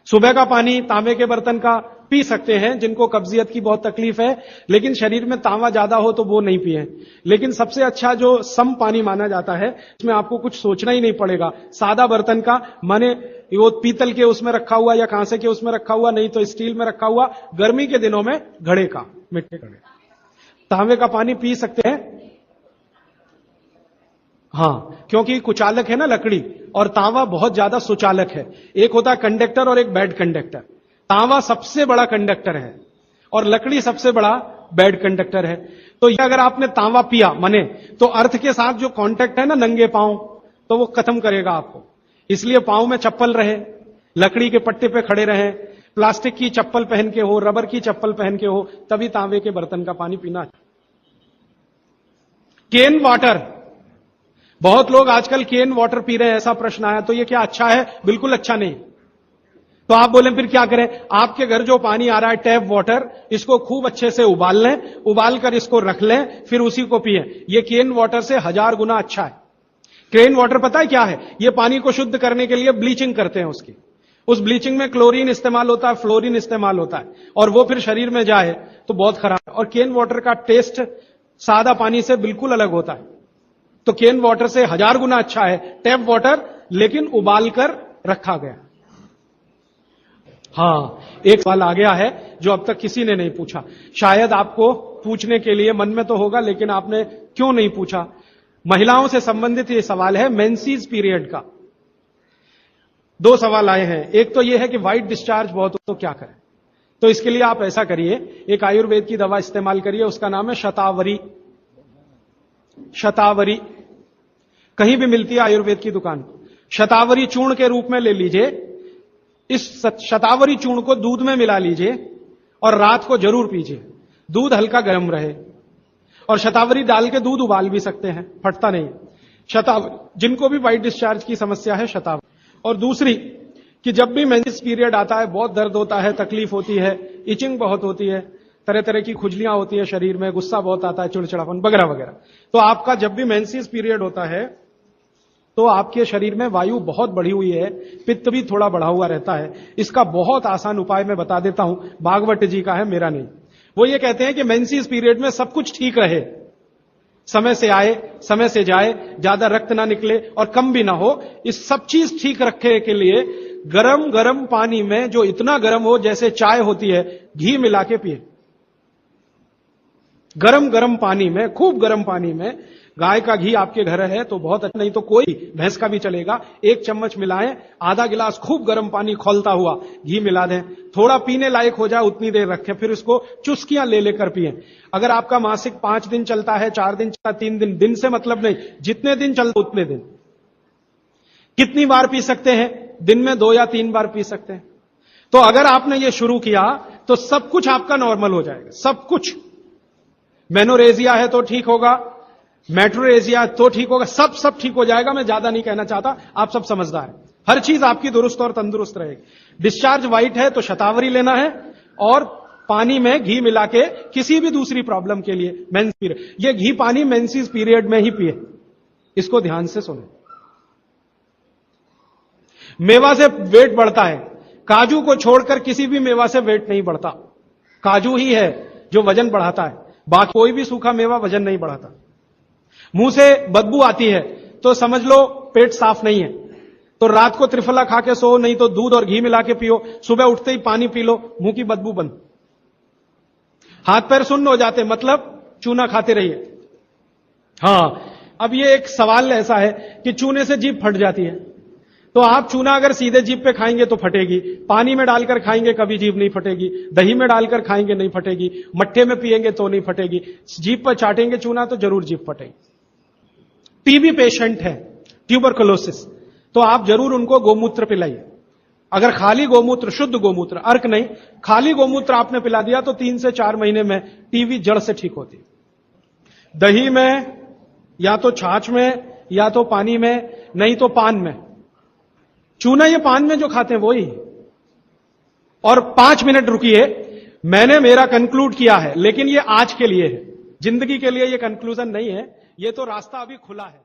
सुबह का पानी तांबे के बर्तन का पी सकते हैं जिनको कब्जियत की बहुत तकलीफ है, लेकिन शरीर में तांबा ज्यादा हो तो वो नहीं पिए। लेकिन सबसे अच्छा जो सम पानी माना जाता है, इसमें आपको कुछ सोचना ही नहीं पड़ेगा, सादा बर्तन का, माने वो पीतल के उसमें रखा हुआ या कांसे के उसमें रखा हुआ, नहीं तो स्टील में रखा हुआ, गर्मी के दिनों में घड़े का, मिट्टी घड़े, तांबे का पानी पी सकते हैं। हां, क्योंकि कुचालक है ना लकड़ी, और तांबा बहुत ज्यादा सुचालक है। एक होता है कंडक्टर और एक बैड कंडक्टर। तांबा सबसे बड़ा कंडक्टर है और लकड़ी सबसे बड़ा बैड कंडक्टर है। तो ये अगर आपने तांबा पिया माने, तो अर्थ के साथ जो कांटेक्ट है ना, नंगे पांव तो वो खत्म करेगा आपको। इसलिए पांव में चप्पल रहे, लकड़ी के पट्टे पे खड़े रहे, प्लास्टिक की चप्पल पहन के हो, रबर की चप्पल पहन के हो, तभी तांबे के बर्तन का पानी पीना। केन वाटर, बहुत लोग आजकल केन वाटर पी रहे हैं, ऐसा प्रश्न आया। तो ये क्या अच्छा है? बिल्कुल अच्छा नहीं। तो आप बोले फिर क्या करें? आपके घर जो पानी आ रहा है टैप वाटर, इसको खूब अच्छे से उबाल लें, उबाल कर इसको रख लें, फिर उसी को पिएं। ये केन वाटर से 1000 गुना अच्छा है। केन वाटर पता है क्या है? ये पानी को शुद्ध करने के लिए ब्लीचिंग करते हैं उसकी। उस ब्लीचिंग में क्लोरीन इस्तेमाल होता है, फ्लोरीन इस्तेमाल होता है, और वो फिर शरीर में जाए तो बहुत खराब है। और केन वाटर का टेस्ट सादा पानी से बिल्कुल अलग होता है। तो केन वाटर से 1000 गुना अच्छा है टैप वाटर, लेकिन उबाल कर रखा गया। हां, एक सवाल आ गया है जो अब तक किसी ने नहीं पूछा। शायद आपको पूछने के लिए मन में तो होगा, लेकिन आपने क्यों नहीं पूछा? महिलाओं से संबंधित यह सवाल है, मेंसेस पीरियड का। 2 सवाल आए हैं। एक तो यह है कि व्हाइट डिस्चार्ज बहुत हो तो क्या करें? तो इसके लिए आप ऐसा करिए, एक आयुर्वेद की दवा इस्तेमाल करिए, उसका नाम है शतावरी। शतावरी कहीं भी मिलती है आयुर्वेद की दुकान। शतावरी चूर्ण के रूप में ले लीजिए। इस शतावरी चूर्ण को दूध में मिला लीजिए और रात को जरूर पीजिए। दूध हल्का गर्म रहे, और शतावरी डाल के दूध उबाल भी सकते हैं, फटता नहीं। शतावरी, जिनको भी व्हाइट डिस्चार्ज की समस्या है, शतावरी। और दूसरी कि जब भी मेंसेस पीरियड आता है, बहुत दर्द होता है, तकलीफ होती है, इचिंग बहुत होती है, तरह तरह की खुजलियां होती है शरीर में, गुस्सा बहुत आता है, चिड़चिड़ापन वगैरह वगैरह। तो आपका जब भी मेंसेस पीरियड होता है तो आपके शरीर में वायु बहुत बढ़ी हुई है, पित्त भी थोड़ा बढ़ा हुआ रहता है। इसका बहुत आसान उपाय मैं बता देता हूं, भागवत जी का है, मेरा नहीं। वो ये कहते हैं कि मेंसेस पीरियड में सब कुछ ठीक रहे, समय से आए, समय से जाए, ज्यादा रक्त ना निकले और कम भी ना हो, इस सब चीज ठीक रखने के लिए गरम गरम पानी में, जो इतना गरम हो जैसे चाय होती है, घी मिला के पिए। गरम गरम पानी में, खूब गरम पानी में, गाय का घी आपके घर है तो बहुत अच्छा, नहीं तो कोई भैंस का भी चलेगा, 1 चम्मच मिलाएं, आधा गिलास खूब गर्म पानी खौलता हुआ घी मिला दें, थोड़ा पीने लायक हो जाए उतनी देर रखें, फिर उसको चुस्कियां ले लेकर पिएं। अगर आपका मासिक 5 दिन चलता है, 4 दिन चलता है, 3 दिन, दिन से मतलब नहीं, जितने दिन चलता उतने दिन। कितनी बार पी सकते हैं? दिन में 2 या 3 बार पी सकते हैं। तो अगर आपने ये शुरू किया तो सब कुछ आपका नॉर्मल हो जाएगा, सब कुछ। मेनोरेजिया है तो ठीक होगा, मेट्रोरेजिया तो ठीक होगा, सब ठीक हो जाएगा। मैं ज्यादा नहीं कहना चाहता, आप सब समझदार हैं। हर चीज आपकी दुरुस्त और तंदुरुस्त रहेगी। डिस्चार्ज व्हाइट है तो शतावरी लेना है, और पानी में घी मिला के किसी भी दूसरी प्रॉब्लम के लिए, मेंस पीरियड, ये घी पानी मेंसेस पीरियड में ही पिए। इसको ध्यान से सुने। मेवा से वेट बढ़ता है, काजू को छोड़कर किसी भी मेवा से वेट नहीं बढ़ता। काजू ही है जो वजन बढ़ाता है, बाकी कोई भी सूखा मेवा वजन नहीं बढ़ाता। मुंह से बदबू आती है तो समझ लो पेट साफ नहीं है, तो रात को त्रिफला खा के सो, नहीं तो दूध और घी मिला के पियो, सुबह उठते ही पानी पी लो, मुंह की बदबू बंद। हाथ पैर सुन्न हो जाते, मतलब चूना खाते रहिए। हां, अब ये एक सवाल ऐसा है कि चूने से जीभ फट जाती है, तो आप चूना अगर सीधे जीभ पे खाएंगे तो फटेगी, पानी में डालकर खाएंगे कभी जीभ नहीं फटेगी, दही में डालकर खाएंगे नहीं फटेगी, मट्ठे में पिएंगे तो नहीं फटेगी, जीभ पर चाटेंगे चूना तो जरूर जीभ फटेगी। टीबी पेशेंट है, ट्यूबरकुलोसिस, तो आप जरूर उनको गोमूत्र पिलाइए। अगर खाली गोमूत्र, शुद्ध गोमूत्र, अर्क नहीं, खाली गोमूत्र आपने पिला दिया तो 3 से 4 महीने में टीबी जड़ से ठीक होती है। दही में, या तो छाछ में, या तो पानी में, नहीं तो पान में। चूना ये पान में जो खाते हैं वही। और 5 मिनट रुकिए, मैंने मेरा कंक्लूड किया है, लेकिन ये आज के लिए है, जिंदगी के लिए ये कंक्लूजन नहीं है, ये तो रास्ता अभी खुला है।